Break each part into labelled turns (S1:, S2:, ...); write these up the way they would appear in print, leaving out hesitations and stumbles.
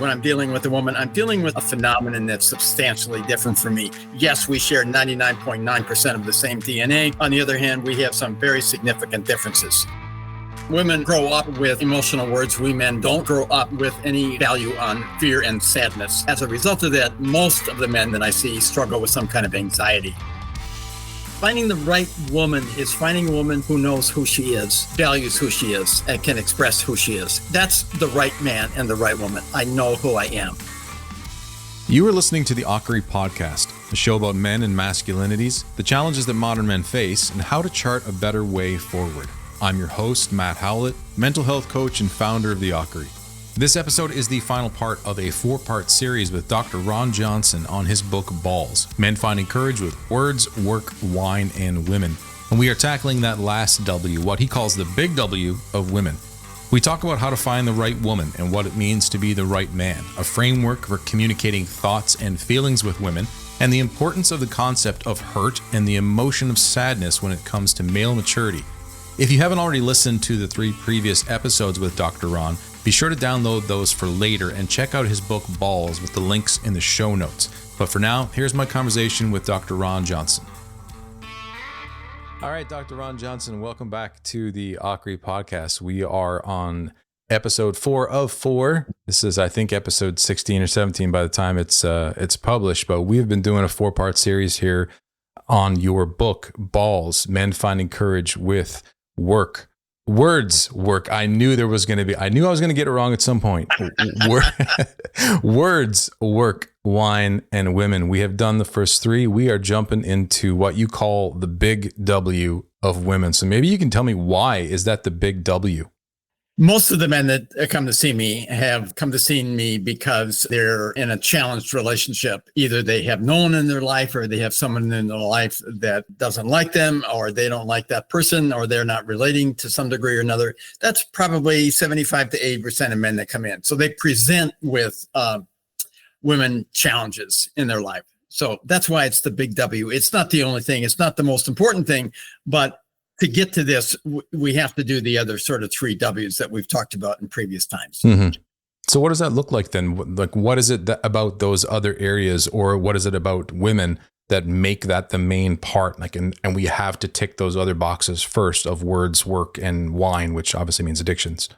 S1: when I'm dealing with a woman, I'm dealing with a phenomenon that's substantially different from me. Yes, we share 99.9% of the same DNA. On the other hand, we have some very significant differences. Women grow up with emotional words. We men don't grow up with any value on fear and sadness. As a result of that, most of the men that I see struggle with some kind of anxiety. Finding the right woman is finding a woman who knows who she is, values who she is, and can express who she is. That's the right man and the right woman. I know who I am.
S2: You are listening to the Akkeri podcast, a show about men and masculinities, the challenges that modern men face, and how to chart a better way forward. I'm your host, Matt Howlett, mental health coach and founder of the Akkeri. This episode is the final part of a 4-part series with Dr. Ron Johnson on his book, Balls, Men Finding Courage with Words, Work, Wine, and Women. And we are tackling that last W, what he calls the big W of women. We talk about how to find the right woman and what it means to be the right man, a framework for communicating thoughts and feelings with women, and the importance of the concept of hurt and the emotion of sadness when it comes to male maturity. If you haven't already listened to the 3 previous episodes with Dr. Ron, be sure to download those for later and check out his book Balls with the links in the show notes. But for now, here's my conversation with Dr. Ron Johnson. All right, Dr. Ron Johnson, welcome back to the Akkeri podcast. We are on episode 4 of 4. This is, I think, episode 16 or 17 by the time it's published. But we've been doing a 4-part series here on your book, Balls, Men Finding Courage with Words, work. I knew I was going to get it wrong at some point. Words, work, wine, and women. We have done the first 3. We are jumping into what you call the big W of women. So maybe you can tell me, why is that the big W?
S1: Most of the men that come to see me have come to see me because they're in a challenged relationship. Either they have no one in their life, or they have someone in their life that doesn't like them, or they don't like that person, or they're not relating to some degree or another. That's probably 75 to 80% of men that come in. So they present with women challenges in their life. So that's why it's the big W. It's not the only thing. It's not the most important thing, but to get to this, we have to do the other sort of 3 W's that we've talked about in previous times.
S2: Mm-hmm. So what does that look like then? Like, what is it about those other areas, or what is it about women that make that the main part? Like, and we have to tick those other boxes first of words, work, and wine, which obviously means addictions.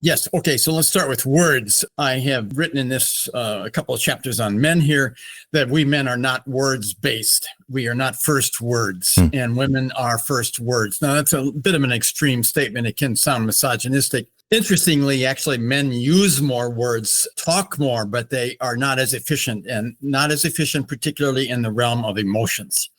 S1: Yes. Okay. So let's start with words. I have written in this a couple of chapters on men here that we men are not words based. We are not first words, and women are first words. Now, that's a bit of an extreme statement. It can sound misogynistic. Interestingly, actually, men use more words, talk more, but they are not as efficient, and not as efficient, particularly in the realm of emotions.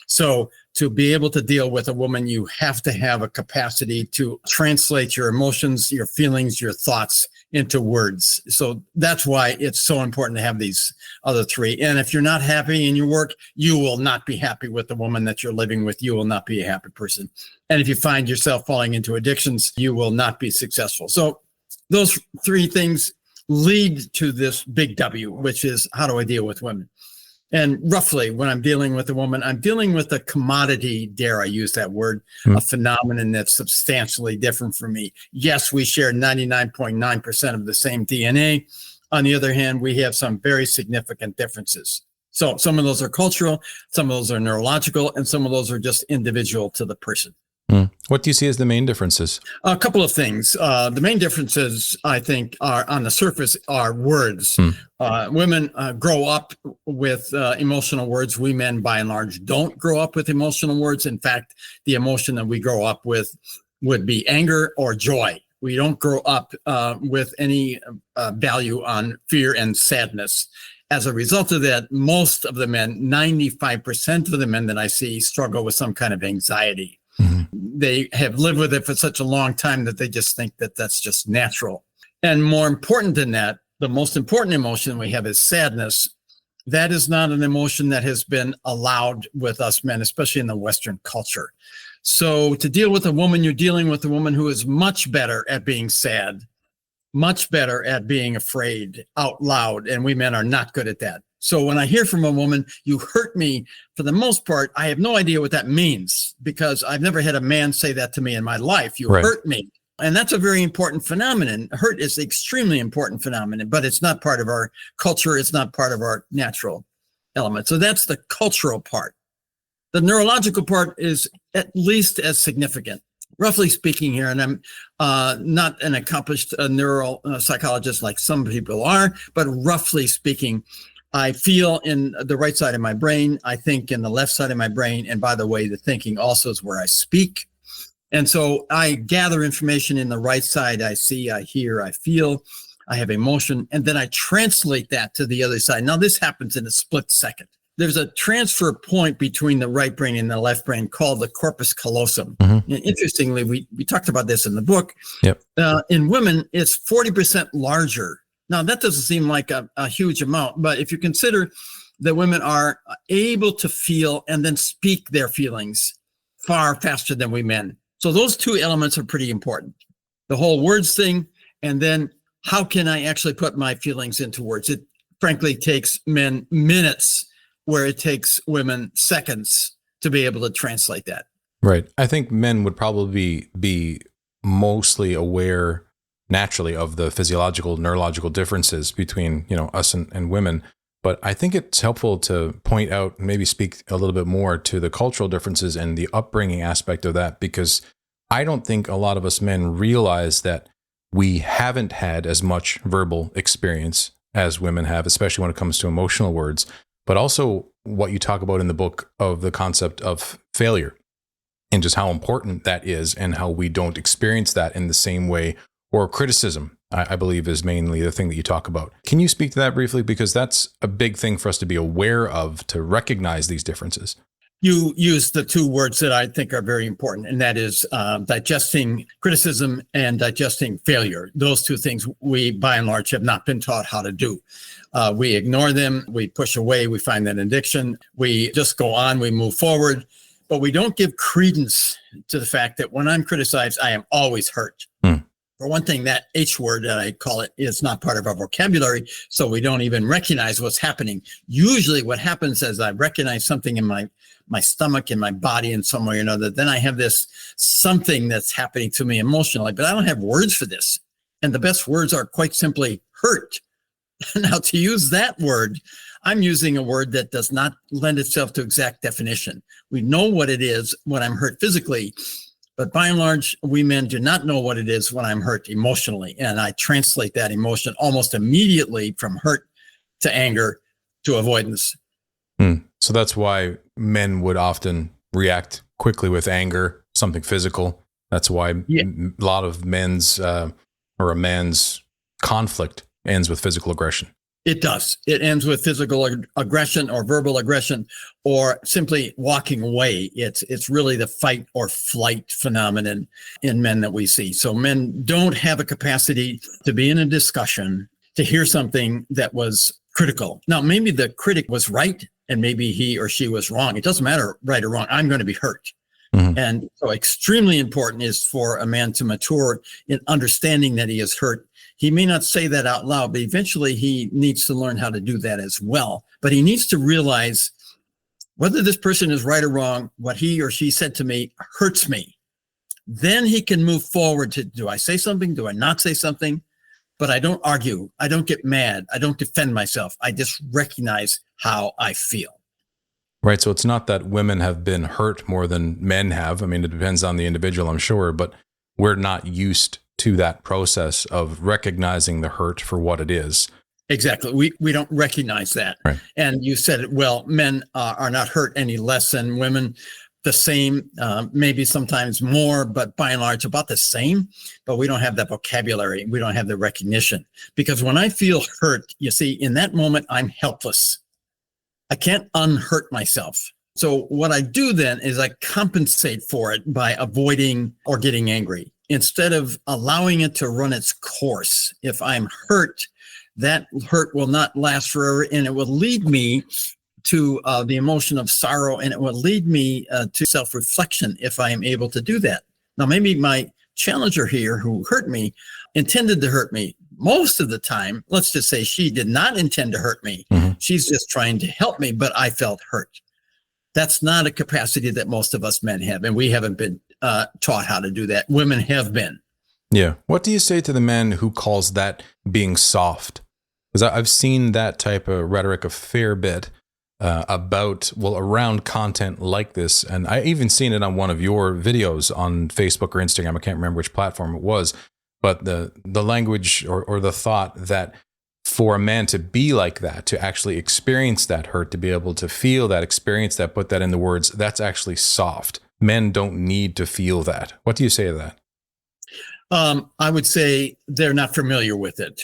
S1: So to be able to deal with a woman, you have to have a capacity to translate your emotions, your feelings, your thoughts into words. So that's why it's so important to have these other 3. And if you're not happy in your work, you will not be happy with the woman that you're living with. You will not be a happy person. And if you find yourself falling into addictions, you will not be successful. So those 3 things lead to this big W, which is, how do I deal with women? And roughly, when I'm dealing with a woman, I'm dealing with a commodity, dare I use that word, a phenomenon that's substantially different from me. Yes, we share 99.9% of the same DNA. On the other hand, we have some very significant differences. So some of those are cultural, some of those are neurological, and some of those are just individual to the person.
S2: What do you see as the main differences?
S1: A couple of things. The main differences, I think, are on the surface are words. Women grow up with emotional words. We men, by and large, don't grow up with emotional words. In fact, the emotion that we grow up with would be anger or joy. We don't grow up with any value on fear and sadness. As a result of that, most of the men, 95% of the men that I see, struggle with some kind of anxiety. They have lived with it for such a long time that they just think that that's just natural. And more important than that, the most important emotion we have is sadness. That is not an emotion that has been allowed with us men, especially in the Western culture. So to deal with a woman, you're dealing with a woman who is much better at being sad, much better at being afraid out loud, and we men are not good at that. So when I hear from a woman, you hurt me, for the most part, I have no idea what that means, because I've never had a man say that to me in my life. You hurt me. And that's a very important phenomenon. Hurt is an extremely important phenomenon, but it's not part of our culture. It's not part of our natural element. So that's the cultural part. The neurological part is at least as significant. Roughly speaking here, and I'm not an accomplished neural psychologist like some people are, but roughly speaking, I feel in the right side of my brain, I think in the left side of my brain, and by the way, the thinking also is where I speak. And so I gather information in the right side. I see, I hear, I feel, I have emotion, and then I translate that to the other side. Now, this happens in a split second. There's a transfer point between the right brain and the left brain called the corpus callosum. Mm-hmm. And interestingly, we talked about this in the book.
S2: Yep.
S1: In women, it's 40% larger. Now, that doesn't seem like a huge amount, but if you consider that women are able to feel and then speak their feelings far faster than we men. So those two elements are pretty important. The whole words thing, and then how can I actually put my feelings into words? It frankly takes men minutes, where it takes women seconds to be able to translate that.
S2: Right. I think men would probably be mostly aware naturally of the physiological, neurological differences between, us and women. But I think it's helpful to point out, maybe speak a little bit more to the cultural differences and the upbringing aspect of that, because I don't think a lot of us men realize that we haven't had as much verbal experience as women have, especially when it comes to emotional words, but also what you talk about in the book of the concept of failure and just how important that is and how we don't experience that in the same way, or criticism, I believe, is mainly the thing that you talk about. Can you speak to that briefly? Because that's a big thing for us to be aware of, to recognize these differences.
S1: You use the two words that I think are very important, and that is digesting criticism and digesting failure. Those two things we, by and large, have not been taught how to do. We ignore them, we push away, we find that addiction, we just go on, we move forward, but we don't give credence to the fact that when I'm criticized, I am always hurt. For one thing, that H word that I call it is not part of our vocabulary, so we don't even recognize what's happening. Usually what happens is I recognize something in my stomach, in my body in some way or another, then I have this something that's happening to me emotionally, but I don't have words for this. And the best words are quite simply hurt. Now, to use that word, I'm using a word that does not lend itself to exact definition. We know what it is when I'm hurt physically, but by and large, we men do not know what it is when I'm hurt emotionally. And I translate that emotion almost immediately from hurt to anger to avoidance.
S2: So that's why men would often react quickly with anger, something physical. That's why a lot of men's or a man's conflict ends with physical aggression.
S1: It does. It ends with physical aggression or verbal aggression or simply walking away. It's really the fight or flight phenomenon in men that we see. So men don't have a capacity to be in a discussion, to hear something that was critical. Now, maybe the critic was right and maybe he or she was wrong. It doesn't matter right or wrong. I'm going to be hurt. Mm-hmm. And so extremely important is for a man to mature in understanding that he is hurt. He may not say that out loud, but eventually he needs to learn how to do that as well. But he needs to realize whether this person is right or wrong, what he or she said to me hurts me. Then he can move forward to, do I say something? Do I not say something? But I don't argue. I don't get mad. I don't defend myself. I just recognize how I feel.
S2: Right. So it's not that women have been hurt more than men have. I mean, it depends on the individual, I'm sure, but we're not used to that process of recognizing the hurt for what it is.
S1: Exactly. We don't recognize that.
S2: Right.
S1: And you said it well, men are not hurt any less than women. The same, maybe sometimes more, but by and large about the same. But we don't have that vocabulary. We don't have the recognition. Because when I feel hurt, you see, in that moment, I'm helpless. I can't unhurt myself. So what I do then is I compensate for it by avoiding or getting angry instead of allowing it to run its course. If I'm hurt, that hurt will not last forever, and it will lead me to the emotion of sorrow, and it will lead me to self-reflection if I am able to do that. Now, maybe my challenger here who hurt me intended to hurt me. Most of the time, let's just say she did not intend to hurt me. Mm-hmm. She's just trying to help me, but I felt hurt. That's not a capacity that most of us men have, and we haven't been taught how to do that. Women have been.
S2: Yeah. What do you say to the man who calls that being soft? Because I've seen that type of rhetoric a fair bit around content like this. And I even seen it on one of your videos on Facebook or Instagram. I can't remember which platform it was, but the language or the thought that for a man to be like that, to actually experience that hurt, to be able to feel that, experience that, put that into words, that's actually soft. Men don't need to feel that. What do you say to that?
S1: I would say they're not familiar with it.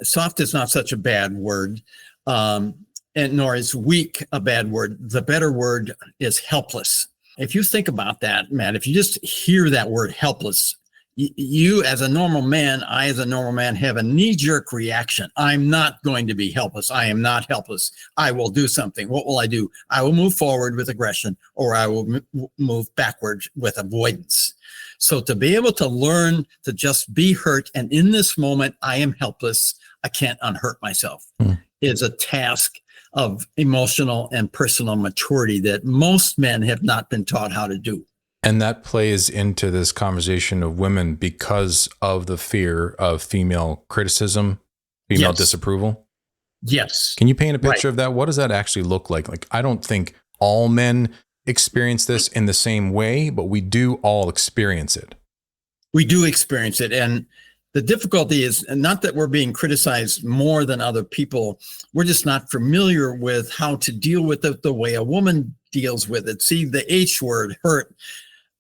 S1: Soft is not such a bad word, and nor is weak a bad word. The better word is helpless. If you think about that, Matt, if you just hear that word helpless, you as a normal man, I as a normal man have a knee-jerk reaction. I'm not going to be helpless. I am not helpless. I will do something. What will I do? I will move forward with aggression, or I will move backward with avoidance. So to be able to learn to just be hurt, and in this moment, I am helpless, I can't unhurt myself, is a task of emotional and personal maturity that most men have not been taught how to do.
S2: And that plays into this conversation of women because of the fear of female criticism, female disapproval.
S1: Yes.
S2: Can you paint a picture of that? What does that actually look like? Like, I don't think all men experience this in the same way, but we do all experience it.
S1: We do experience it. And the difficulty is not that we're being criticized more than other people. We're just not familiar with how to deal with it the way a woman deals with it. See, the H word, hurt,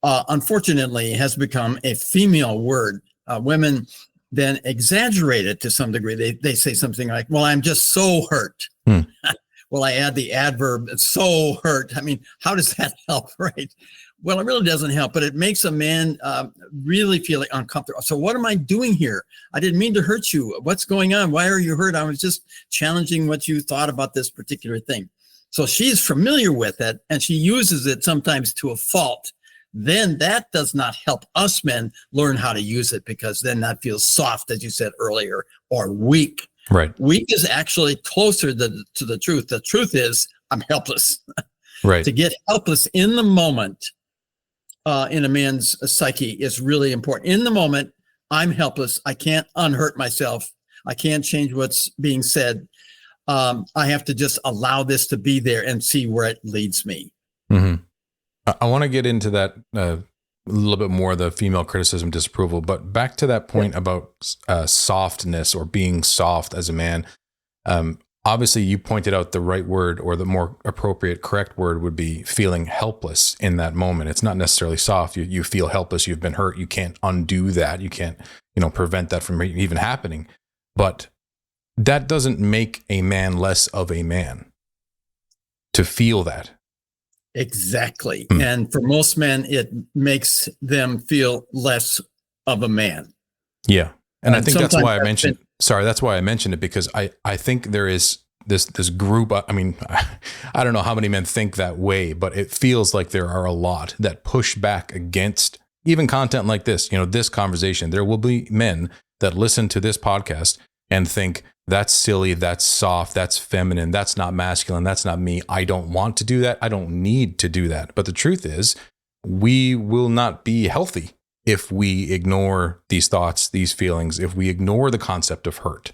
S1: unfortunately has become a female word. Women then exaggerate it to some degree. They say something like, well, I'm just so hurt. Well, I add the adverb, so hurt. I mean, how does that help, right? Well, it really doesn't help, but it makes a man really feel uncomfortable. So what am I doing here? I didn't mean to hurt you. What's going on? Why are you hurt? I was just challenging what you thought about this particular thing. So she's familiar with it, and she uses it sometimes to a fault. Then that does not help us men learn how to use it, because then that feels soft, as you said earlier, or weak.
S2: Right.
S1: Weak is actually closer to the truth. The truth is I'm helpless.
S2: Right.
S1: To get helpless in the moment in a man's psyche is really important. In the moment, I'm helpless. I can't unhurt myself. I can't change what's being said. I have to just allow this to be there and see where it leads me.
S2: Mm-hmm. I want to get into that a little bit more, the female criticism, disapproval, but back to that point about softness or being soft as a man. Obviously, you pointed out the right word, or the more appropriate, correct word would be feeling helpless in that moment. It's not necessarily soft. You feel helpless. You've been hurt. You can't undo that. You can't, prevent that from even happening. But that doesn't make a man less of a man to feel that.
S1: Exactly. And for most men, it makes them feel less of a man.
S2: Yeah. And I think that's why I mentioned, that's why I mentioned it, because I think there is this group. I mean, I don't know how many men think that way, but it feels like there are a lot that push back against even content like this, this conversation. There will be men that listen to this podcast and think, that's silly, that's soft, that's feminine, that's not masculine, that's not me. I don't want to do that. I don't need to do that. But the truth is, we will not be healthy if we ignore these thoughts, these feelings, if we ignore the concept of hurt.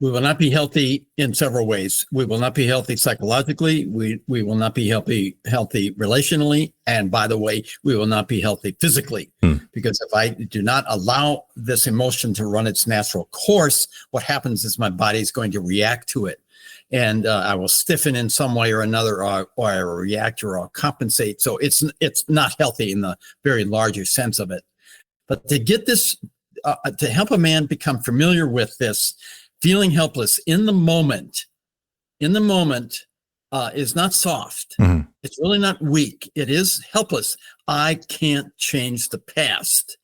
S1: We will not be healthy in several ways. We will not be healthy psychologically. We will not be healthy relationally. And by the way, we will not be healthy physically. Because if I do not allow this emotion to run its natural course, what happens is my body is going to react to it. And I will stiffen in some way or another, or I will react, or I'll compensate. So it's not healthy in the very larger sense of it. But to get this, to help a man become familiar with this, feeling helpless in the moment is not soft. Mm-hmm. It's really not weak. It is helpless. I can't change the past.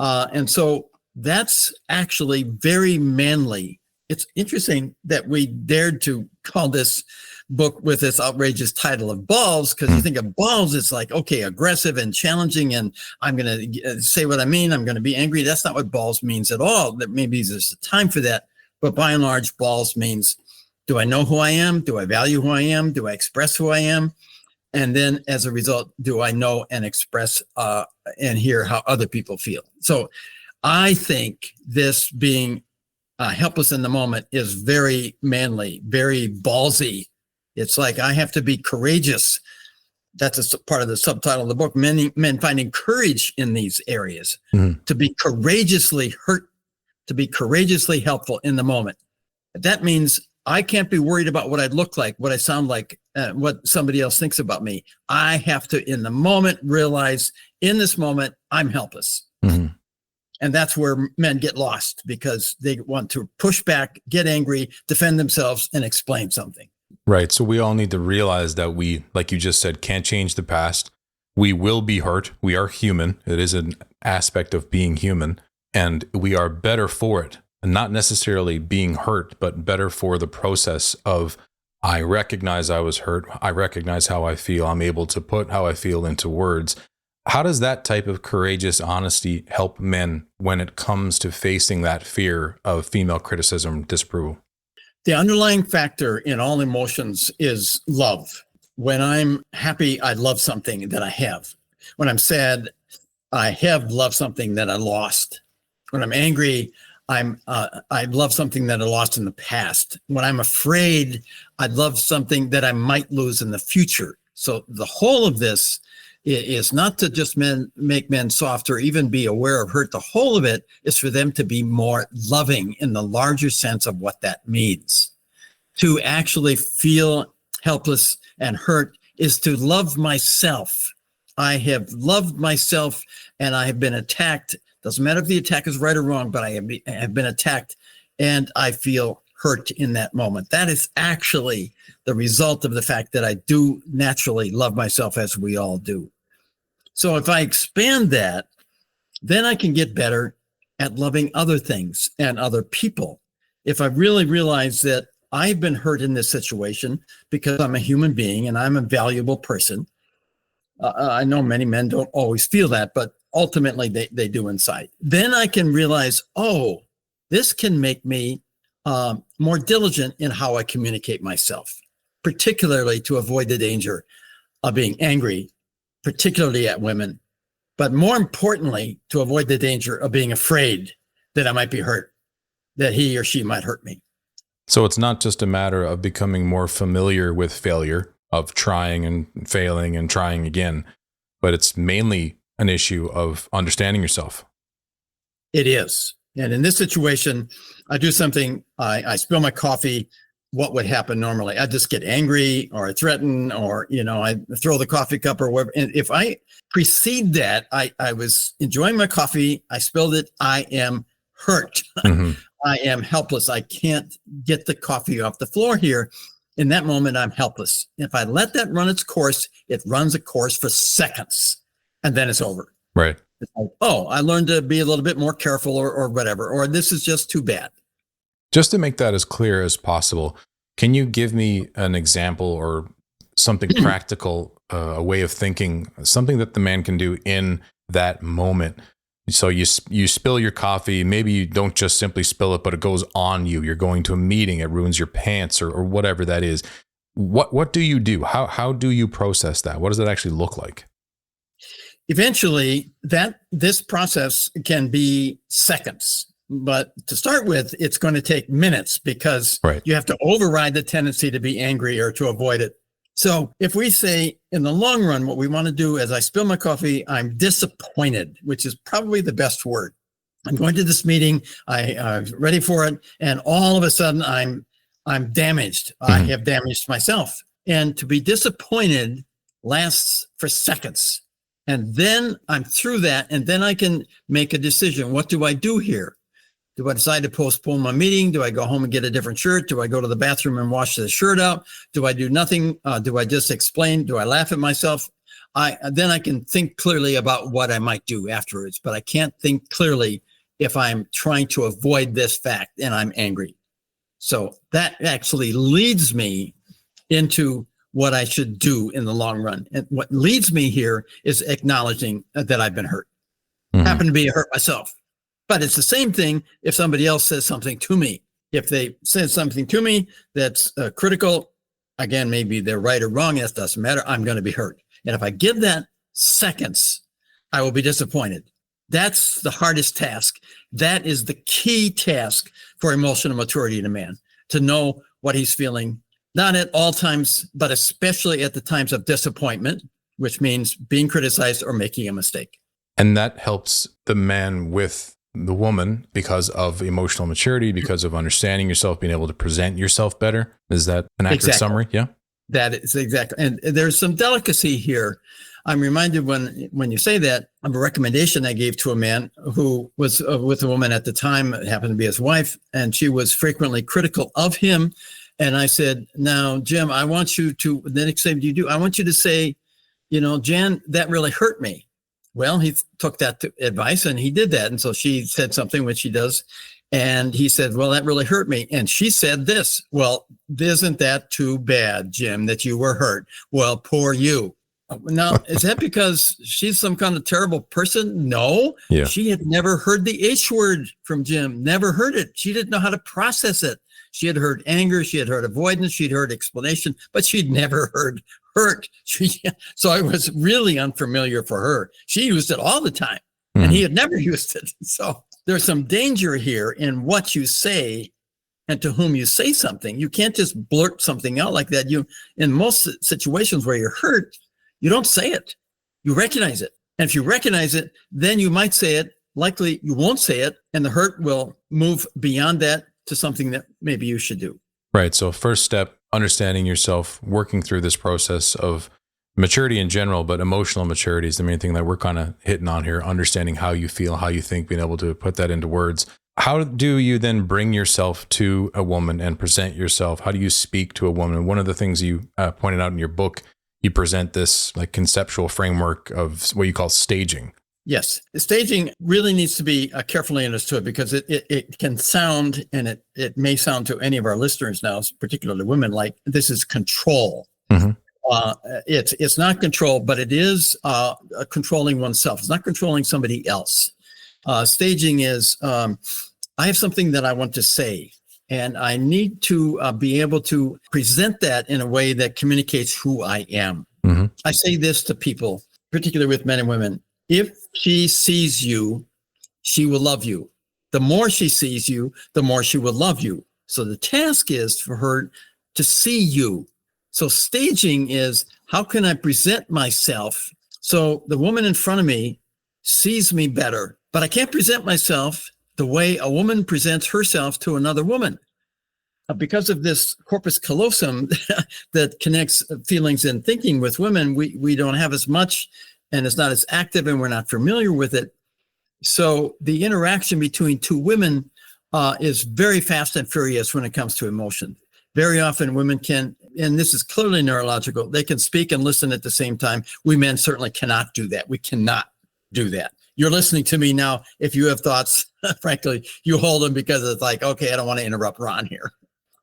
S1: And so that's actually very manly. It's interesting that we dared to call this book with this outrageous title of Balls, because you think of balls, it's like, okay, aggressive and challenging, and I'm going to say what I mean. I'm going to be angry. That's not what balls means at all. That maybe there's a time for that. But by and large, balls means, do I know who I am? Do I value who I am? Do I express who I am? And then as a result, do I know and express and hear how other people feel? So I think this being helpless in the moment is very manly, very ballsy. It's like I have to be courageous. That's a part of the subtitle of the book, men finding courage in these areas, to be courageously hurt, to be courageously helpful in the moment. That means I can't be worried about what I look like, what I sound like, what somebody else thinks about me. I have to, in the moment, realize in this moment, I'm helpless. And that's where men get lost, because they want to push back, get angry, defend themselves, and explain something.
S2: Right. So we all need to realize that we, like you just said, can't change the past. We will be hurt. We are human. It is an aspect of being human, and we are better for it. And not necessarily being hurt, but better for the process of, I recognize I was hurt. I recognize how I feel. I'm able to put how I feel into words. How does that type of courageous honesty help men when it comes to facing that fear of female criticism, disapproval?
S1: The underlying factor in all emotions is love. When I'm happy, I love something that I have. When I'm sad, I have loved something that I lost. When I'm angry, I love something that I lost in the past. When I'm afraid, I love something that I might lose in the future. So the whole of this is not to just make men soft or even be aware of hurt. The whole of it is for them to be more loving in the larger sense of what that means. To actually feel helpless and hurt is to love myself. I have loved myself and I have been attacked. Doesn't matter if the attack is right or wrong, but I have been attacked and I feel hurt in that moment. That is actually the result of the fact that I do naturally love myself, as we all do. So if I expand that, then I can get better at loving other things and other people. If I really realize that I've been hurt in this situation because I'm a human being and I'm a valuable person. I know many men don't always feel that, but ultimately they do inside. Then I can realize, oh, this can make me more diligent in how I communicate myself, particularly to avoid the danger of being angry, particularly at women, but more importantly, to avoid the danger of being afraid that I might be hurt, that he or she might hurt me.
S2: So it's not just a matter of becoming more familiar with failure, of trying and failing and trying again, but it's mainly an issue of understanding yourself.
S1: It is. And in this situation, I do something, I spill my coffee. What would happen normally? I just get angry or I threaten or, I throw the coffee cup or whatever. And if I precede that, I was enjoying my coffee, I spilled it, I am hurt. Mm-hmm. I am helpless. I can't get the coffee off the floor here. In that moment, I'm helpless. If I let that run its course, it runs a course for seconds and then it's over.
S2: Right.
S1: It's like, oh, I learned to be a little bit more careful or whatever, or this is just too bad.
S2: Just to make that as clear as possible, can you give me an example or something practical, a way of thinking, something that the man can do in that moment? So you spill your coffee, maybe you don't just simply spill it, but it goes on you. You're going to a meeting, it ruins your pants or whatever that is. What do you do? How do you process that? What does that actually look like?
S1: Eventually, this process can be seconds. But to start with, it's going to take minutes because You have to override the tendency to be angry or to avoid it. So if we say in the long run, what we want to do as I spill my coffee, I'm disappointed, which is probably the best word. I'm going to this meeting, I'm ready for it, and all of a sudden I'm damaged. Mm-hmm. I have damaged myself. And to be disappointed lasts for seconds. And then I'm through that, and then I can make a decision. What do I do here? Do I decide to postpone my meeting? Do I go home and get a different shirt? Do I go to the bathroom and wash the shirt out? Do I do nothing? Do I just explain? Do I laugh at myself? Then I can think clearly about what I might do afterwards, but I can't think clearly if I'm trying to avoid this fact and I'm angry. So that actually leads me into what I should do in the long run. And what leads me here is acknowledging that I've been hurt. Mm-hmm. Happen to be hurt myself. But it's the same thing if somebody else says something to me. If they say something to me that's critical, again, maybe they're right or wrong. That doesn't matter. I'm going to be hurt. And if I give that seconds, I will be disappointed. That's the hardest task. That is the key task for emotional maturity in a man, to know what he's feeling, not at all times, but especially at the times of disappointment, which means being criticized or making a mistake.
S2: And that helps the man with the woman because of emotional maturity, because of understanding yourself, being able to present yourself better. Is that an accurate summary? Yeah.
S1: That is exactly. And there's some delicacy here. I'm reminded when you say that of a recommendation I gave to a man who was with a woman at the time, it happened to be his wife, and she was frequently critical of him. And I said, now, Jim, I want you to, the next thing you do, I want you to say, Jan, that really hurt me. Well, he took that advice and he did that. And so she said something, which she does. And he said, well, that really hurt me. And she said this, well, isn't that too bad, Jim, that you were hurt? Well, poor you. Now, is that because she's some kind of terrible person? No. Yeah. She had never heard the H word from Jim, never heard it. She didn't know how to process it. She had heard anger. She had heard avoidance. She'd heard explanation, but she'd never heard hurt. So it was really unfamiliar for her. She used it all the time, and he had never used it. So there's some danger here in what you say and to whom you say something. You can't just blurt something out like that. In most situations where you're hurt, you don't say it. You recognize it. And if you recognize it, then you might say it. Likely you won't say it, and the hurt will move beyond that to something that maybe you should do.
S2: Right. So first step, understanding yourself, working through this process of maturity in general, but emotional maturity is the main thing that we're kind of hitting on here, understanding how you feel, how you think, being able to put that into words. How do you then bring yourself to a woman and present yourself? How do you speak to a woman? One of the things you pointed out in your book, you present this like conceptual framework of what you call staging.
S1: Yes. Staging really needs to be carefully understood, because it can sound, and it may sound to any of our listeners now, particularly women, like this is control. Mm-hmm. It's not control, but it is controlling oneself. It's not controlling somebody else. Staging is, I have something that I want to say, and I need to be able to present that in a way that communicates who I am. Mm-hmm. I say this to people, particularly with men and women. If she sees you, she will love you. The more she sees you, the more she will love you. So the task is for her to see you. So staging is, how can I present myself so the woman in front of me sees me better? But I can't present myself the way a woman presents herself to another woman. Because of this corpus callosum that connects feelings and thinking with women, we don't have as much, and it's not as active, and we're not familiar with it. So the interaction between two women is very fast and furious when it comes to emotion. Very often women can, and this is clearly neurological, they can speak and listen at the same time. We men certainly cannot do that. We cannot do that. You're listening to me now. If you have thoughts, frankly, you hold them, because it's like, okay, I don't want to interrupt Ron here.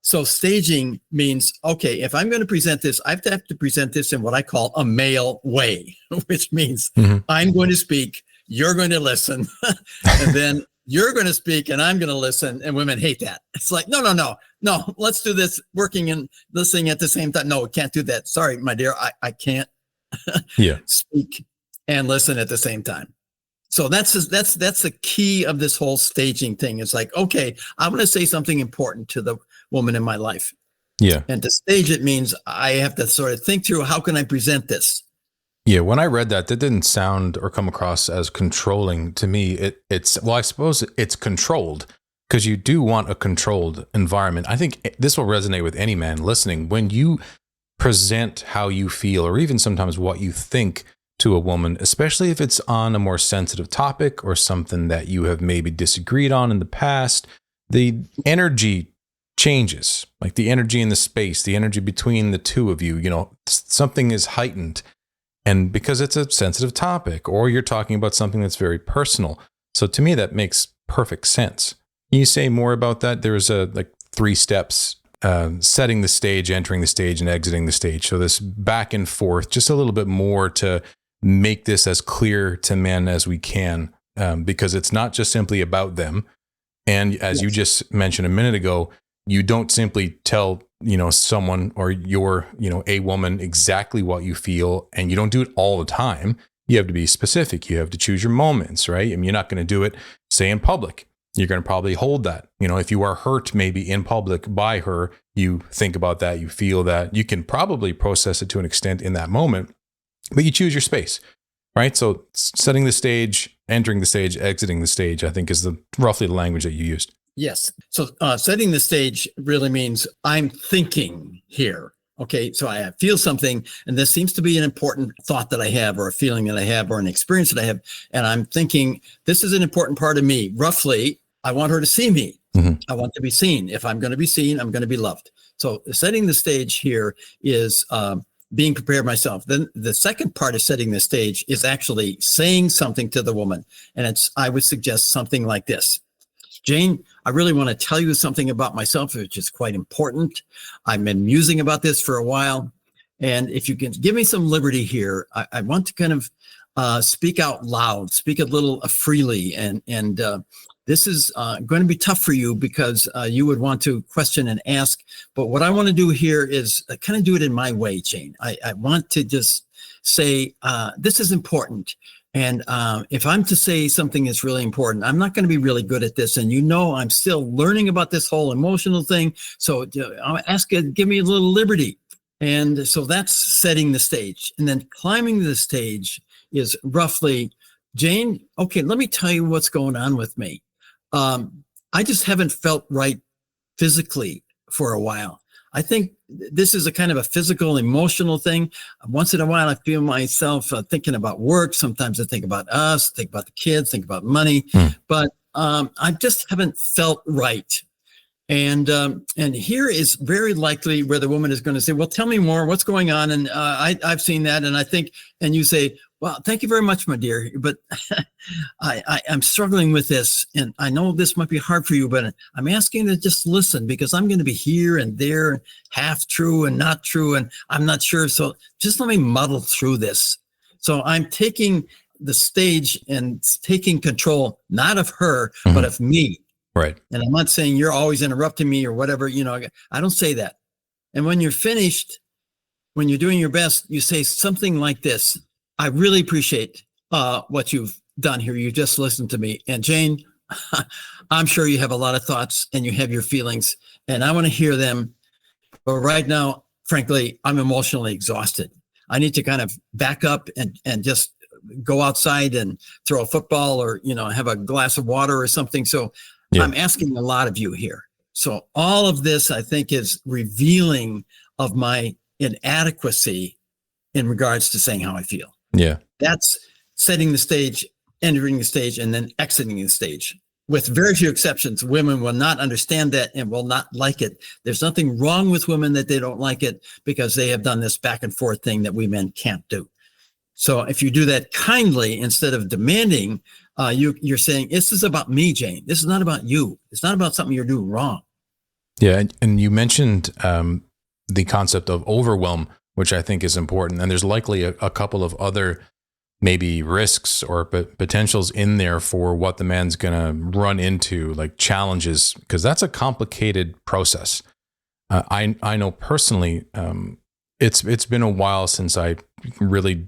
S1: So staging means, okay, if I'm going to present this, I have to present this in what I call a male way, which means I'm going to speak, you're going to listen, and then you're going to speak and I'm going to listen. And women hate that. It's like, no, let's do this working and listening at the same time. No, we can't do that. Sorry, my dear, I can't speak and listen at the same time. So that's the key of this whole staging thing. It's like, okay, I'm going to say something important to the woman in my life. Yeah. And to stage it means I have to sort of think through, how can I present this?
S2: Yeah. When I read that didn't sound or come across as controlling to me. Well, I suppose it's controlled, because you do want a controlled environment. I think this will resonate with any man listening. When you present how you feel, or even sometimes what you think to a woman, especially if it's on a more sensitive topic or something that you have maybe disagreed on in the past, the energy changes, like the energy in the space, the energy between the two of you, something is heightened. And because it's a sensitive topic, or you're talking about something that's very personal. So to me, that makes perfect sense. Can you say more about that? There's like 3 steps, setting the stage, entering the stage, and exiting the stage. So this back and forth, just a little bit more to make this as clear to men as we can, because it's not just simply about them. And as you just mentioned a minute ago, you don't simply tell, someone or a woman exactly what you feel, and you don't do it all the time. You have to be specific. You have to choose your moments, right? I mean, you're not going to do it, say, in public. You're going to probably hold that. If you are hurt maybe in public by her, you think about that, you feel that, you can probably process it to an extent in that moment, but you choose your space, right? So setting the stage, entering the stage, exiting the stage, I think is roughly the language that you used.
S1: Yes. So setting the stage really means I'm thinking here. Okay. So I feel something, and this seems to be an important thought that I have, or a feeling that I have, or an experience that I have. And I'm thinking, this is an important part of me. Roughly, I want her to see me. Mm-hmm. I want to be seen. If I'm going to be seen, I'm going to be loved. So setting the stage here is being prepared myself. Then the second part of setting the stage is actually saying something to the woman. And I would suggest something like this. Jane, I really want to tell you something about myself, which is quite important. I've been musing about this for a while. And if you can give me some liberty here, I want to kind of speak out loud, speak a little freely. And this is going to be tough for you because you would want to question and ask. But what I want to do here is kind of do it in my way, Jane. I want to just say, this is important. And if I'm to say something that's really important, I'm not going to be really good at this. And I'm still learning about this whole emotional thing. So I'll ask you, give me a little liberty. And so that's setting the stage. And then climbing the stage is roughly, Jane, okay, let me tell you what's going on with me. I just haven't felt right physically for a while. I think this is a kind of a physical, emotional thing. Once in a while, I feel myself thinking about work. Sometimes I think about us, think about the kids, think about money, but I just haven't felt right. And here is very likely where the woman is going to say, well, tell me more, what's going on? And I've seen that. And I think, and you say, well, thank you very much, my dear, but I'm struggling with this. And I know this might be hard for you, but I'm asking you to just listen, because I'm going to be here and there, half true and not true. And I'm not sure. So just let me muddle through this. So I'm taking the stage and taking control, not of her, but of me.
S2: Right.
S1: And I'm not saying you're always interrupting me or whatever, I don't say that. And when you're finished, when you're doing your best, you say something like this. I really appreciate what you've done here. You just listened to me. And Jane, I'm sure you have a lot of thoughts and you have your feelings, and I want to hear them. But right now, frankly, I'm emotionally exhausted. I need to kind of back up and just go outside and throw a football, or, have a glass of water or something. So yeah. I'm asking a lot of you here. So all of this, I think, is revealing of my inadequacy in regards to saying how I feel.
S2: Yeah.
S1: That's setting the stage, entering the stage, and then exiting the stage. With very few exceptions, women will not understand that and will not like it. There's nothing wrong with women that they don't like it, because they have done this back and forth thing that we men can't do. So if you do that kindly instead of demanding, you're saying, this is about me, Jane. This is not about you. It's not about something you're doing wrong.
S2: Yeah. And you mentioned the concept of overwhelm, which I think is important. And there's likely a couple of other maybe risks or potentials in there for what the man's going to run into, like challenges, because that's a complicated process. I know personally, it's been a while since I really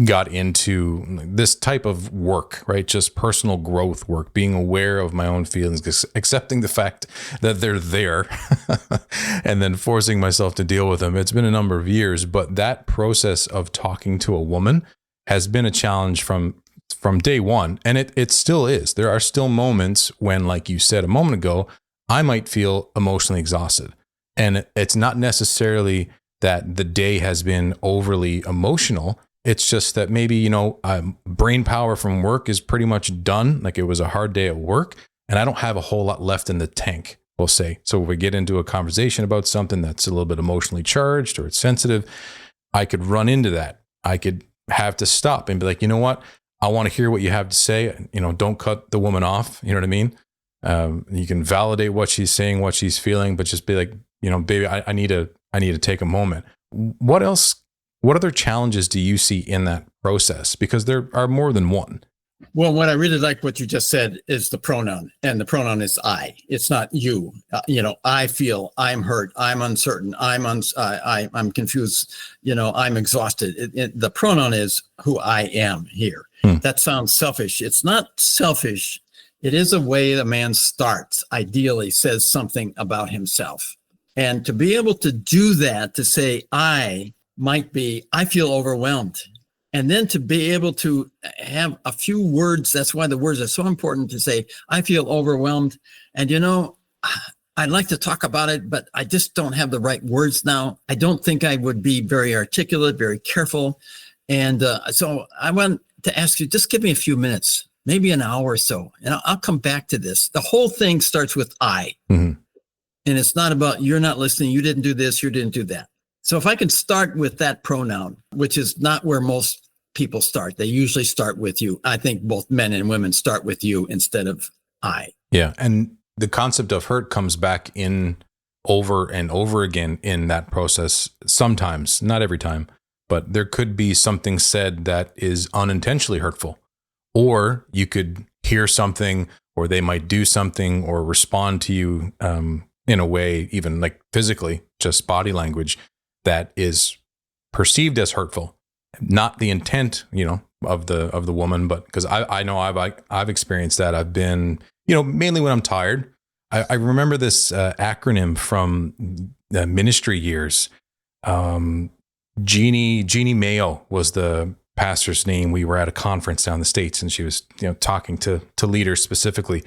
S2: got into this type of work, right? Just personal growth work, being aware of my own feelings, accepting the fact that they're there, and then forcing myself to deal with them. It's been a number of years, but that process of talking to a woman has been a challenge from day one. And it still is. There are still moments when, like you said a moment ago, I might feel emotionally exhausted. And it's not necessarily that the day has been overly emotional. It's just that maybe, brain power from work is pretty much done. Like, it was a hard day at work and I don't have a whole lot left in the tank, we'll say. So if we get into a conversation about something that's a little bit emotionally charged or it's sensitive, I could run into that. I could have to stop and be like, you know what? I want to hear what you have to say. Don't cut the woman off. You know what I mean? You can validate what she's saying, what she's feeling, but just be like, baby, I need to take a moment. What other challenges do you see in that process? Because there are more than one.
S1: Well, what I really like what you just said is the pronoun, and the pronoun is I. It's not you. I feel, I'm hurt, I'm uncertain, I'm confused, I'm exhausted. The pronoun is who I am here. That sounds selfish. It's not selfish. It is a way a man starts, ideally says something about himself. And to be able to do that, to say I feel overwhelmed. And then to be able to have a few words, that's why the words are so important, to say, I feel overwhelmed. And, I'd like to talk about it, but I just don't have the right words now. I don't think I would be very articulate, very careful. And so I want to ask you, just give me a few minutes, maybe an hour or so, and I'll come back to this. The whole thing starts with I. Mm-hmm. And it's not about you're not listening, you didn't do this, you didn't do that. So if I can start with that pronoun, which is not where most people start. They usually start with you. I think both men and women start with you instead of I.
S2: Yeah. And the concept of hurt comes back in over and over again in that process. Sometimes, not every time, but there could be something said that is unintentionally hurtful. Or you could hear something, or they might do something or respond to you in a way, even like physically, just body language, that is perceived as hurtful. Not the intent, of the woman, but because I know I've experienced that. I've been, mainly when I'm tired. I remember this acronym from the ministry years. Jeannie Mayo was the pastor's name. We were at a conference down in the States, and she was, talking to leaders specifically,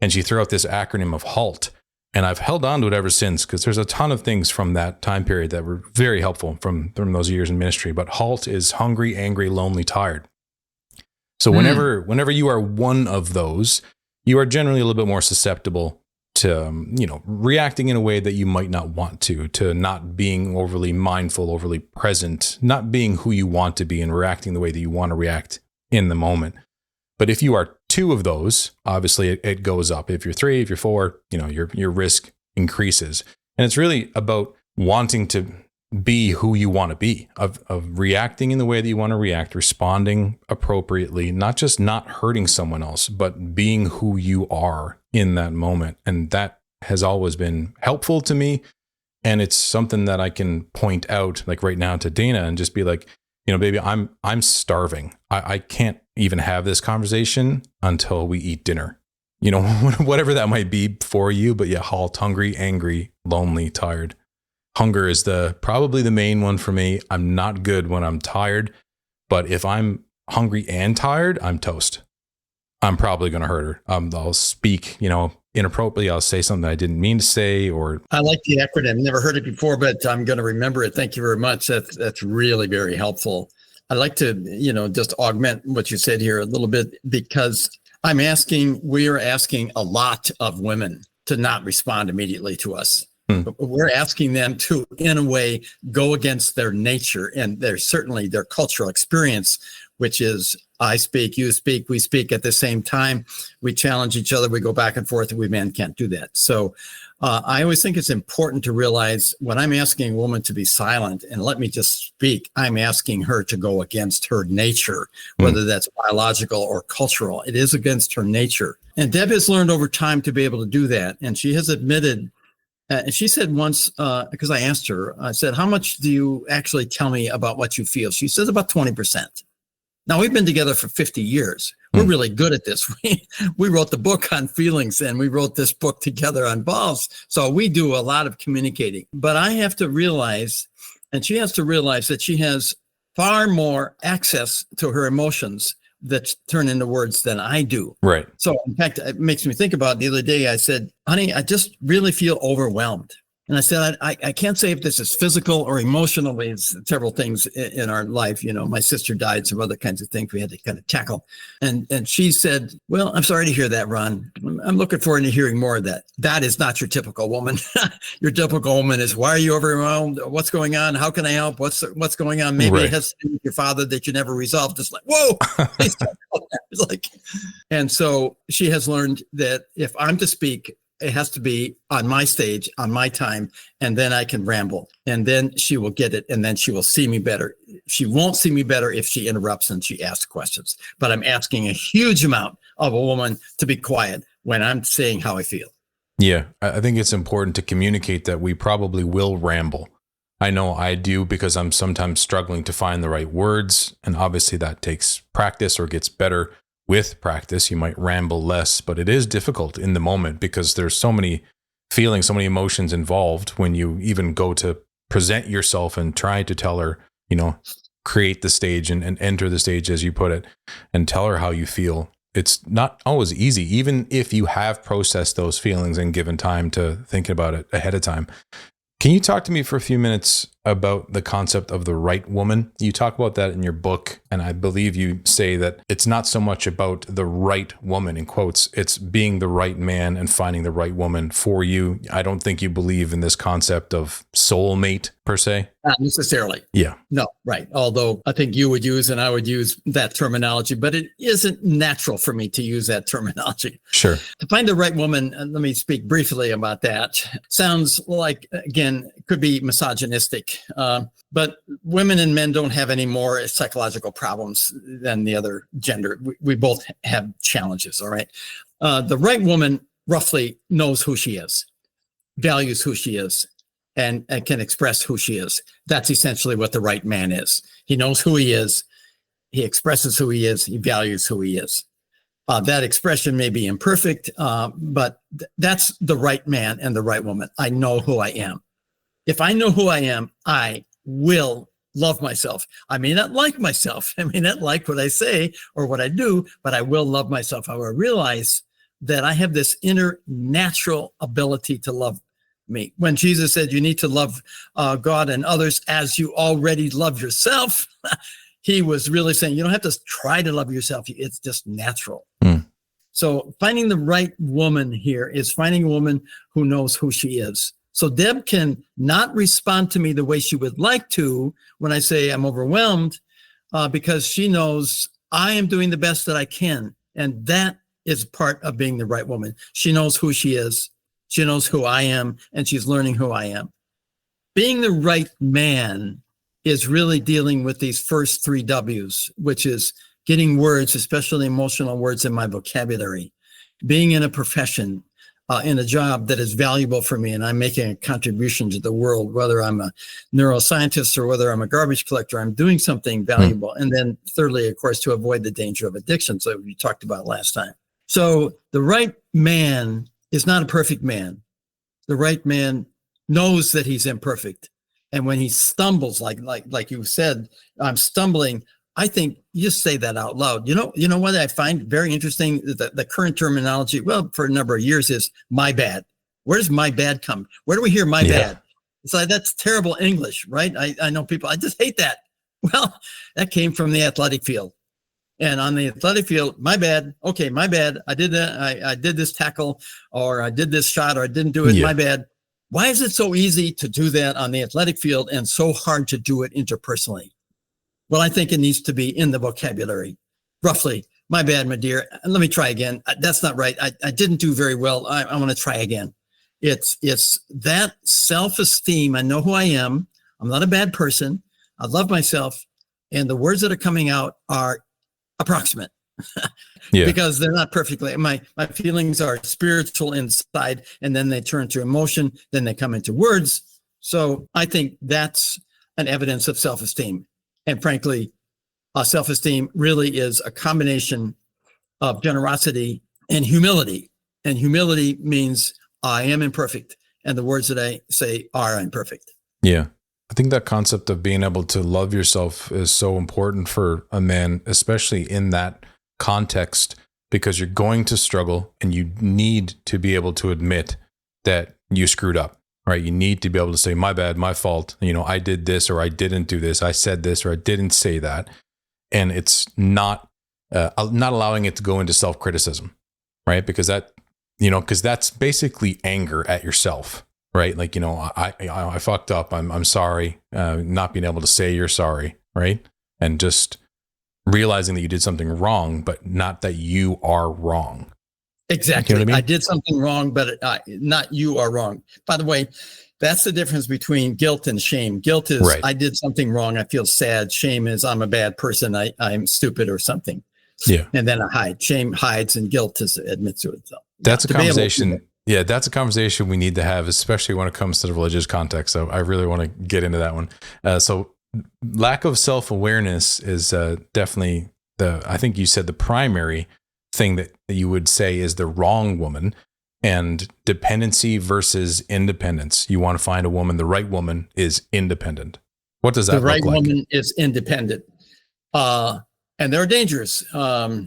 S2: and she threw out this acronym of HALT. And I've held on to it ever since, because there's a ton of things from that time period that were very helpful from those years in ministry. But HALT is hungry, angry, lonely, tired. So whenever you are one of those, you are generally a little bit more susceptible to, reacting in a way that you might not want to not being overly mindful, overly present, not being who you want to be, and reacting the way that you want to react in the moment. But if you are two of those, obviously it goes up. If you're three, if you're four, your risk increases. And it's really about wanting to be who you want to be, of reacting in the way that you want to react, responding appropriately, not just not hurting someone else, but being who you are in that moment. And that has always been helpful to me. And it's something that I can point out, like right now, to Dana, and just be like, baby, I'm starving. I can't even have this conversation until we eat dinner. Whatever that might be for you, but yeah, HALT, hungry, angry, lonely, tired. Hunger is probably the main one for me. I'm not good when I'm tired, but if I'm hungry and tired, I'm toast. I'm probably going to hurt her. I'll speak, inappropriately. I'll say something I didn't mean to say, or.
S1: I like the acronym. Never heard it before, but I'm going to remember it. Thank you very much. That's really very helpful. I'd like to, just augment what you said here a little bit, because we are asking a lot of women to not respond immediately to us. We're asking them to, in a way, go against their nature and certainly their cultural experience, which is I speak, you speak, we speak at the same time. We challenge each other. We go back and forth, and we men can't do that. So I always think it's important to realize when I'm asking a woman to be silent and let me just speak, I'm asking her to go against her nature, whether that's biological or cultural. It is against her nature. And Deb has learned over time to be able to do that. And she has admitted, and she said once, because I asked her, I said, how much do you actually tell me about what you feel? She says about 20%. Now, we've been together for 50 years. We're really good at this. We wrote the book on feelings, and we wrote this book together on balls. So we do a lot of communicating. But I have to realize, and she has to realize, that she has far more access to her emotions that turn into words than I do.
S2: Right.
S1: So in fact, it makes me think about the other day. I said, honey, I just really feel overwhelmed. And I said, I can't say if this is physical or emotionally. It's several things in our life. My sister died, some other kinds of things we had to kind of tackle. And she said, well, I'm sorry to hear that, Ron. I'm looking forward to hearing more of that. That is not your typical woman. Your typical woman is, why are you overwhelmed? What's going on? How can I help? What's going on? Maybe it has to do with your father that you never resolved. It's like, whoa. It's like, and so she has learned that if I'm to speak, it has to be on my stage, on my time, and then I can ramble, and then she will get it, and then she will see me better. She won't see me better if she interrupts and she asks questions. But I'm asking a huge amount of a woman to be quiet when I'm saying how I feel.
S2: Yeah, I think it's important to communicate that we probably will ramble. I know I do, because I'm sometimes struggling to find the right words, and obviously that takes practice or gets better with practice. You might ramble less, but it is difficult in the moment because there's so many feelings, so many emotions involved when you even go to present yourself and try to tell her, create the stage and enter the stage, as you put it, and tell her how you feel. It's not always easy, even if you have processed those feelings and given time to thinking about it ahead of time. Can you talk to me for a few minutes about the concept of the right woman? You talk about that in your book, and I believe you say that it's not so much about the right woman, in quotes, it's being the right man and finding the right woman for you. I don't think you believe in this concept of soulmate per se.
S1: Not necessarily.
S2: Yeah.
S1: No, right. Although I think you would use and I would use that terminology, but it isn't natural for me to use that terminology.
S2: Sure.
S1: To find the right woman, let me speak briefly about that. Sounds like, again, could be misogynistic, but women and men don't have any more psychological problems than the other gender. We both have challenges, all right? The right woman roughly knows who she is, values who she is, and can express who she is. That's essentially what the right man is. He knows who he is. He expresses who he is. He values who he is. That expression may be imperfect, but that's the right man and the right woman. I know who I am. If I know who I am, I will love myself. I may not like myself. I may not like what I say or what I do, but I will love myself. I will realize that I have this inner natural ability to love me. When Jesus said you need to love God and others as you already love yourself, he was really saying you don't have to try to love yourself. It's just natural. So finding the right woman here is finding a woman who knows who she is. So Deb can not respond to me the way she would like to when I say I'm overwhelmed, because she knows I am doing the best that I can. And that is part of being the right woman. She knows who she is. She knows who I am, and she's learning who I am. Being the right man is really dealing with these first 3 W's, which is getting words, especially emotional words, in my vocabulary, being in a profession, in a job that is valuable for me, and I'm making a contribution to the world, whether I'm a neuroscientist or whether I'm a garbage collector, I'm doing something valuable. And then thirdly, of course, to avoid the danger of addiction, so we talked about last time. So the right man is not a perfect man. The right man knows that he's imperfect. And when he stumbles, like you said, I'm stumbling, I think you just say that out loud. You know what I find very interesting? The current terminology, well, for a number of years is my bad. Where does my bad come? Where do we hear my bad? It's like, that's terrible English, right? I know people, I just hate that. Well, that came from the athletic field. And on the athletic field, my bad. Okay, my bad. I did that. I did this tackle, or I did this shot, or I didn't do it. My bad. Why is it so easy to do that on the athletic field and so hard to do it interpersonally? Well, I think it needs to be in the vocabulary. Roughly, my bad, my dear. Let me try again. That's not right. I didn't do very well. I want to try again. It's that self-esteem. I know who I am. I'm not a bad person. I love myself. And the words that are coming out are approximate because they're not perfectly. My feelings are spiritual inside, and then they turn to emotion. Then they come into words. So I think that's an evidence of self-esteem. And frankly, self-esteem really is a combination of generosity and humility. And humility means I am imperfect, and the words that I say are imperfect.
S2: Yeah. I think that concept of being able to love yourself is so important for a man, especially in that context, because you're going to struggle and you need to be able to admit that you screwed up, right? You need to be able to say, my bad, my fault. I did this, or I didn't do this. I said this, or I didn't say that. And it's not allowing it to go into self-criticism, right? Because that's basically anger at yourself. Right. Like, I fucked up. I'm sorry. Not being able to say you're sorry. Right. And just realizing that you did something wrong, but not that you are wrong.
S1: Exactly.
S2: You know what I mean?
S1: I did something wrong, but not you are wrong. By the way, that's the difference between guilt and shame. Guilt is
S2: Right.
S1: I did something wrong. I feel sad. Shame is I'm a bad person. I'm stupid or something.
S2: Yeah.
S1: And then I hide. Shame hides and guilt is admits to itself.
S2: That's a conversation. Yeah, that's a conversation we need to have, especially when it comes to the religious context. So I really want to get into that one. So lack of self-awareness is definitely I think you said the primary thing that you would say is the wrong woman, and dependency versus independence. You want to find a woman, the right woman is independent. What does that look like? The right woman
S1: is independent. And they're dangerous. I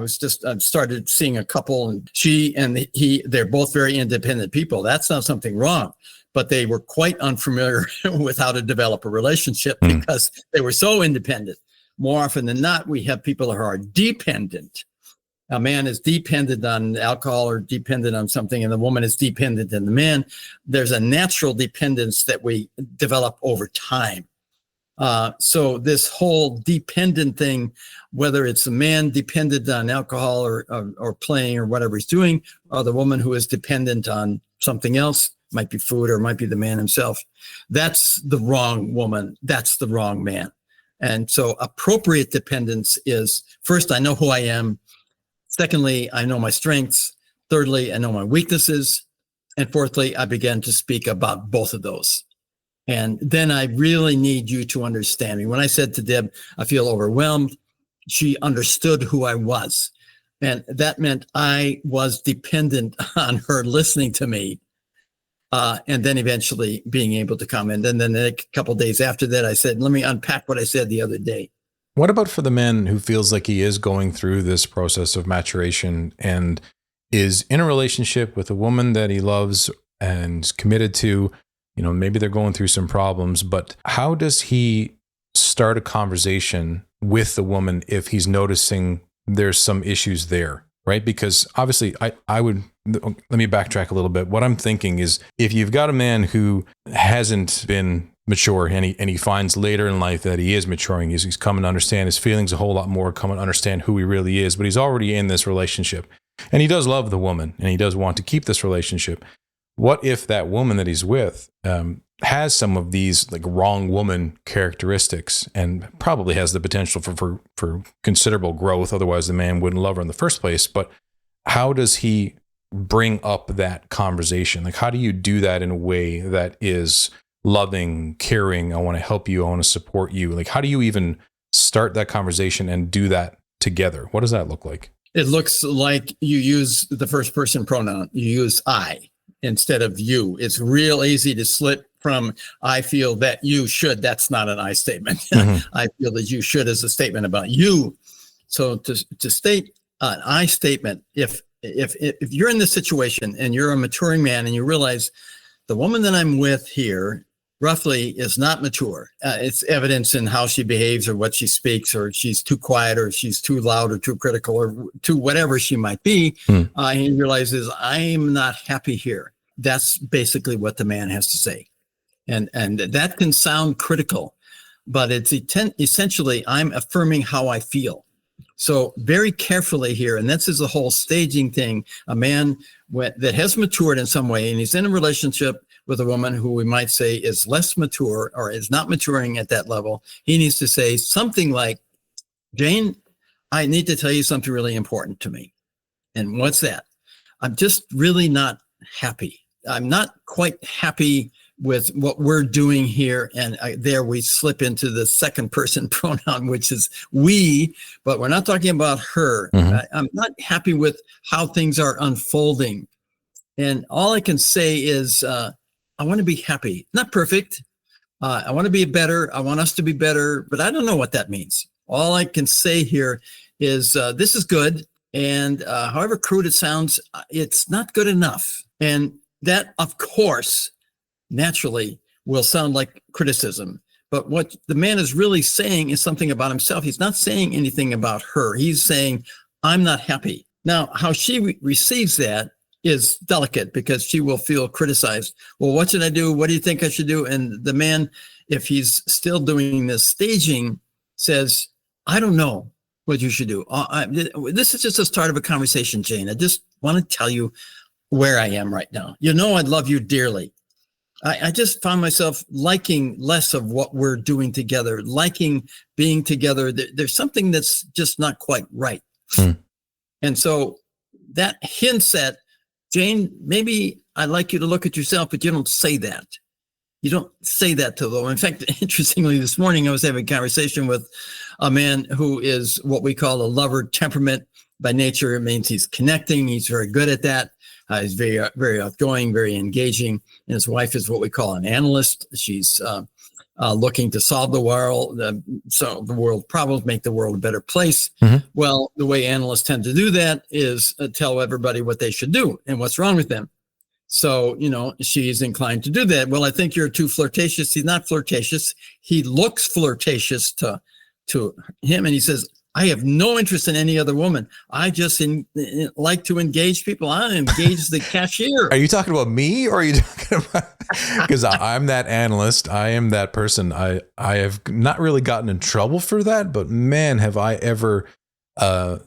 S1: started seeing a couple, and she and they're both very independent people. That's not something wrong, but they were quite unfamiliar with how to develop a relationship because they were so independent. More often than not, we have people who are dependent. A man is dependent on alcohol or dependent on something, and the woman is dependent on the man. There's a natural dependence that we develop over time. So this whole dependent thing, whether it's a man dependent on alcohol or playing or whatever he's doing, or the woman who is dependent on something else, might be food or might be the man himself, that's the wrong woman. That's the wrong man. And so appropriate dependence is, first, I know who I am. Secondly, I know my strengths. Thirdly, I know my weaknesses. And fourthly, I began to speak about both of those. And then I really need you to understand me. When I said to Deb, I feel overwhelmed, she understood who I was. And that meant I was dependent on her listening to me. And then eventually being able to come in. And then a couple of days after that, I said, let me unpack what I said the other day.
S2: What about for the man who feels like he is going through this process of maturation and is in a relationship with a woman that he loves and is committed to? You know, maybe they're going through some problems, but how does he start a conversation with the woman if he's noticing there's some issues there, right? Because obviously I would, let me backtrack a little bit. What I'm thinking is if you've got a man who hasn't been mature and he finds later in life that he is maturing, he's coming to understand his feelings a whole lot more, coming to understand who he really is, but he's already in this relationship and he does love the woman and he does want to keep this relationship. What if that woman that he's with has some of these like wrong woman characteristics and probably has the potential for considerable growth? Otherwise, the man wouldn't love her in the first place. But how does he bring up that conversation? Like, how do you do that in a way that is loving, caring? I want to help you. I want to support you. Like, how do you even start that conversation and do that together? What does that look like?
S1: It looks like you use the first person pronoun. You use I instead of you. It's real easy to slip from I feel that you should. That's not an I statement. I feel that you should is a statement about you. So to state an I statement, if you're in this situation and you're a maturing man and you realize the woman that I'm with here roughly is not mature. It's evidence in how she behaves or what she speaks, or she's too quiet or she's too loud or too critical or too whatever she might be. He realizes I'm not happy here. That's basically what the man has to say. And that can sound critical, but it's essentially I'm affirming how I feel. So very carefully here, and this is the whole staging thing, a man that has matured in some way and he's in a relationship with a woman who we might say is less mature or is not maturing at that level, he needs to say something like, Jane, I need to tell you something really important to me. And what's that? I'm just really not happy. I'm not quite happy with what we're doing here. And there we slip into the second person pronoun, which is we, but we're not talking about her. I'm not happy with how things are unfolding. And all I can say is, I want to be happy, not perfect. I want to be better. I want us to be better, but I don't know what that means. All I can say here is this is good. And however crude it sounds, it's not good enough. And that, of course, naturally will sound like criticism. But what the man is really saying is something about himself. He's not saying anything about her. He's saying, I'm not happy. Now, how she receives that is delicate because she will feel criticized. Well, what should I do? What do you think I should do? And the man, if he's still doing this staging, says, I don't know. what you should do. This is just the start of a conversation, Jane. I just want to tell you where I am right now. You know, I love you dearly. I just found myself liking less of what we're doing together, liking being together. There's something that's just not quite right. And so that hints at, Jane, maybe I'd like you to look at yourself, but you don't say that. You don't say that to them. In fact, interestingly, this morning I was having a conversation with a man who is what we call a lover temperament. By nature, it means he's connecting. He's very good at that. He's very, very outgoing, very engaging. And his wife is what we call an analyst. She's looking to solve the world problems, make the world a better place. Well, the way analysts tend to do that is tell everybody what they should do and what's wrong with them. So, you know, she's inclined to do that. Well, I think you're too flirtatious. He's not flirtatious. He looks flirtatious to him. And he says, I have no interest in any other woman. I just like to engage people. I engage the cashier.
S2: Are you talking about me, or are you talking about, because I'm that analyst. I am that person. I have not really gotten in trouble for that, but man, have I ever, I've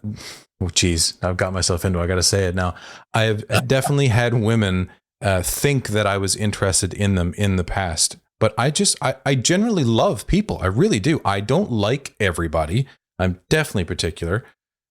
S2: got myself into, I got to say it now. I have definitely had women think that I was interested in them in the past, but I generally love people. I really do. I don't like everybody. I'm definitely particular.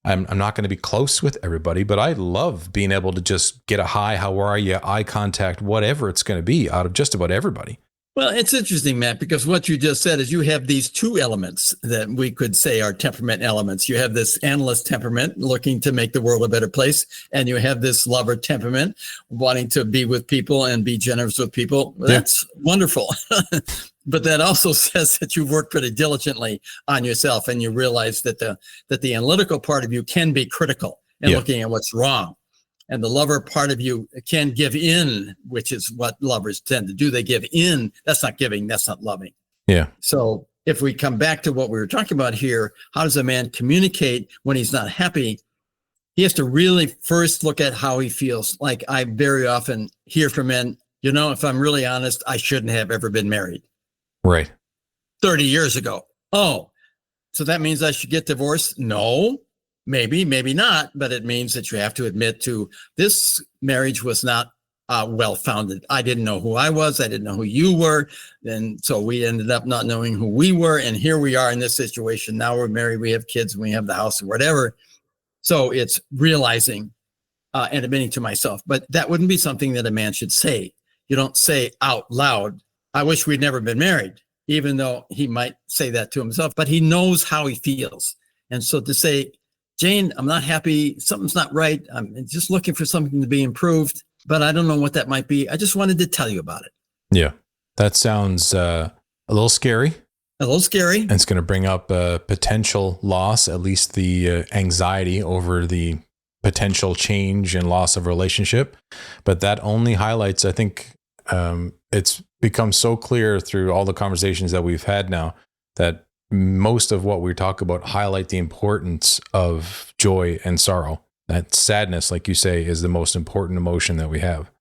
S2: I'm not going to be close with everybody, but I love being able to just get a hi, how are you, eye contact, whatever it's going to be out of just about everybody.
S1: Well, it's interesting, Matt, because what you just said is you have these two elements that we could say are temperament elements. You have this analyst temperament looking to make the world a better place, and you have this lover temperament wanting to be with people and be generous with people. Well, that's wonderful. But that also says that you've worked pretty diligently on yourself, and you realize that the analytical part of you can be critical and looking at what's wrong. And the lover part of you can give in, which is what lovers tend to do. They give in. That's not giving. That's not loving. Yeah. So if we come back to what we were talking about here, how does a man communicate when he's not happy? He has to really first look at how he feels. Like I very often hear from men, you know, if I'm really honest, I shouldn't have ever been married.
S2: Right.
S1: 30 years ago. Oh, so that means I should get divorced? No. Maybe, maybe not, but it means that you have to admit to this marriage was not well-founded. I didn't know who I was. I didn't know who you were. And so we ended up not knowing who we were. And here we are in this situation. Now we're married, we have kids, and we have the house or whatever. So it's realizing and admitting to myself. But that wouldn't be something that a man should say. You don't say out loud, I wish we'd never been married, even though he might say that to himself, but he knows how he feels. And so to say, Jane, I'm not happy. Something's not right. I'm just looking for something to be improved, but I don't know what that might be. I just wanted to tell you about it.
S2: Yeah, that sounds a little scary.
S1: A little scary.
S2: And it's going to bring up potential loss, at least the anxiety over the potential change and loss of relationship. But that only highlights, I think, it's become so clear through all the conversations that we've had now that most of what we talk about highlight the importance of joy and sorrow. That sadness, like you say, is the most important emotion that we have.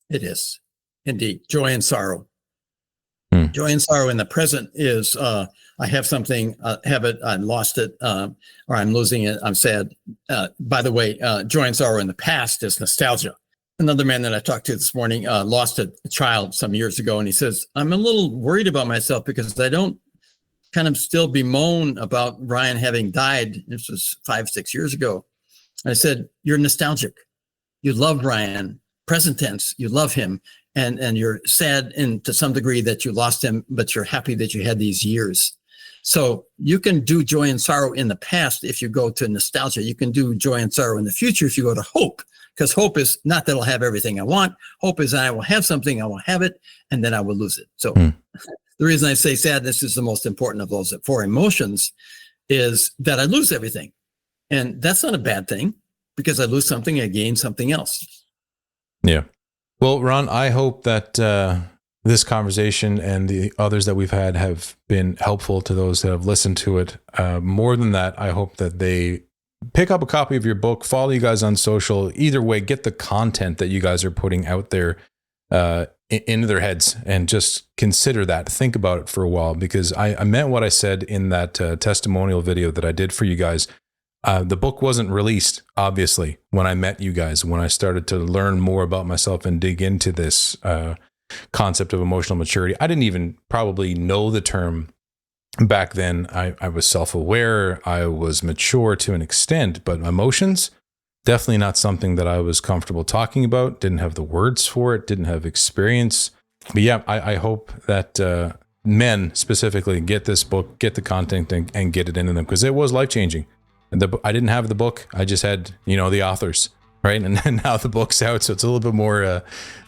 S1: It is indeed. Joy and sorrow. Joy and sorrow in the present is, I have something, have it, I lost it, or I'm losing it, I'm sad. By the way, joy and sorrow in the past is nostalgia. Another man that I talked to this morning lost a child some years ago, and he says, I'm a little worried about myself because I don't kind of still bemoan about Ryan having died. This was 5-6 years ago. I said, you're nostalgic. You love Ryan, present tense, you love him. And you're sad to some degree that you lost him, but you're happy that you had these years. So you can do joy and sorrow in the past if you go to nostalgia. You can do joy and sorrow in the future if you go to hope, because hope is not that I'll have everything I want. Hope is I will have something, I will have it, and then I will lose it. So the reason I say sadness is the most important of those 4 emotions is that I lose everything. And that's not a bad thing, because I lose something, I gain something else.
S2: Yeah. Well, Ron, I hope that this conversation and the others that we've had have been helpful to those that have listened to it. More than that, I hope that they pick up a copy of your book, follow you guys on social. Either way, get the content that you guys are putting out there. into their heads and just consider that. Think about it for a while, because I meant what I said in that testimonial video that I did for you guys. The book wasn't released, obviously, when I met you guys, when I started to learn more about myself and dig into this concept of emotional maturity. I didn't even probably know the term back then. I was self-aware. I was mature to an extent, but emotions, definitely not something that I was comfortable talking about. Didn't have the words for it. Didn't have experience. But yeah, I hope that men specifically get this book, get the content, and get it into them, because it was life-changing. I didn't have the book. I just had, the authors, right? And now the book's out, so it's a little bit more,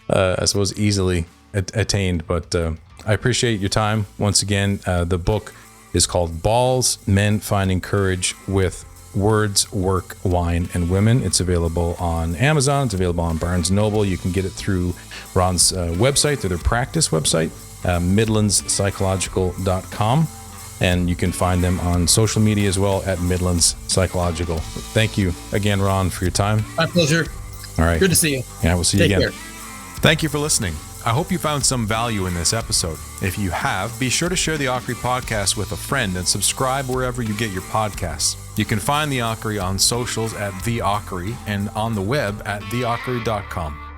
S2: I suppose, easily attained. But I appreciate your time. Once again, the book is called Balls, Men Finding Courage with Words, Work, Wine, and Women. It's available on Amazon. It's available on Barnes & Noble. You can get it through Ron's website, through their practice website, midlandspsychological.com. And you can find them on social media as well at Midlands Psychological. Thank you again, Ron, for your time.
S1: My pleasure.
S2: All right.
S1: Good to see you.
S2: Yeah, we'll see you again.
S1: Take care.
S2: Thank you for listening. I hope you found some value in this episode. If you have, be sure to share the Akkeri podcast with a friend and subscribe wherever you get your podcasts. You can find the Akkeri on socials at The Akkeri and on the web at theakkeri.com.